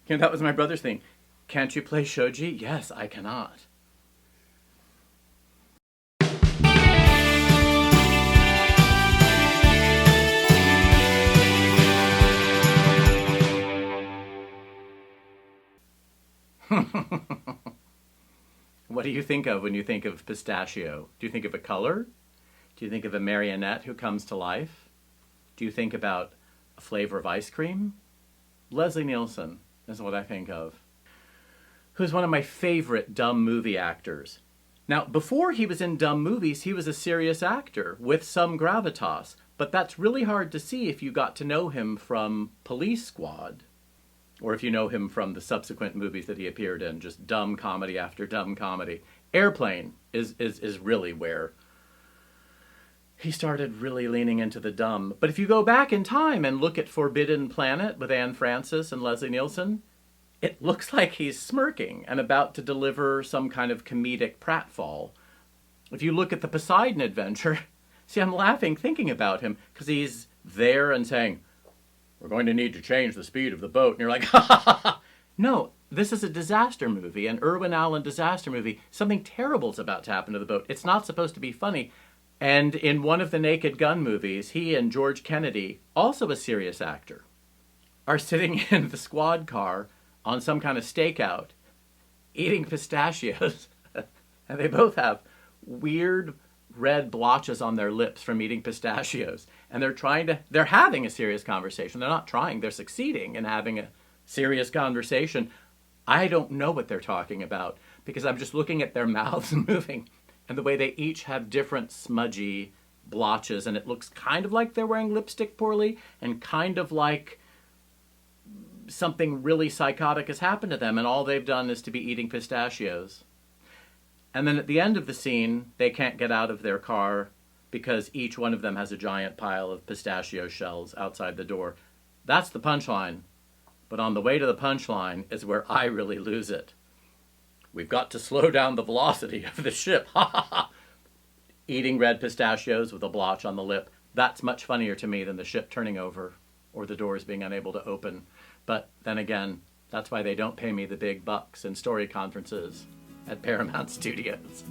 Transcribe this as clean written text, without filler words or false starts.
You know, that was my brother's thing. Can't you play shogi? Yes, I cannot. What do you think of when you think of pistachio? Do you think of a color? Do you think of a marionette who comes to life? Do you think about a flavor of ice cream? Leslie Nielsen is what I think of. Who's one of my favorite dumb movie actors. Now, before he was in dumb movies, he was a serious actor with some gravitas, but that's really hard to see if you got to know him from Police Squad, or if you know him from the subsequent movies that he appeared in, just dumb comedy after dumb comedy. Airplane is really where he started really leaning into the dumb. But if you go back in time and look at Forbidden Planet with Anne Francis and Leslie Nielsen, it looks like he's smirking and about to deliver some kind of comedic pratfall. If you look at the Poseidon Adventure, see, I'm laughing thinking about him because he's there and saying, "We're going to need to change the speed of the boat." And you're like, ha ha ha ha. No, this is a disaster movie, an Irwin Allen disaster movie. Something terrible is about to happen to the boat. It's not supposed to be funny. And in one of the Naked Gun movies, he and George Kennedy, also a serious actor, are sitting in the squad car on some kind of stakeout, eating pistachios. And they both have weird red blotches on their lips from eating pistachios. And they're having a serious conversation. They're not trying, they're succeeding in having a serious conversation. I don't know what they're talking about because I'm just looking at their mouths moving and the way they each have different smudgy blotches, and it looks kind of like they're wearing lipstick poorly and kind of like something really psychotic has happened to them and all they've done is to be eating pistachios. And then at the end of the scene, they can't get out of their car because each one of them has a giant pile of pistachio shells outside the door. That's the punchline. But on the way to the punchline is where I really lose it. We've got to slow down the velocity of the ship. Ha ha ha. Eating red pistachios with a blotch on the lip. That's much funnier to me than the ship turning over or the doors being unable to open. But then again, that's why they don't pay me the big bucks in story conferences at Paramount Studios.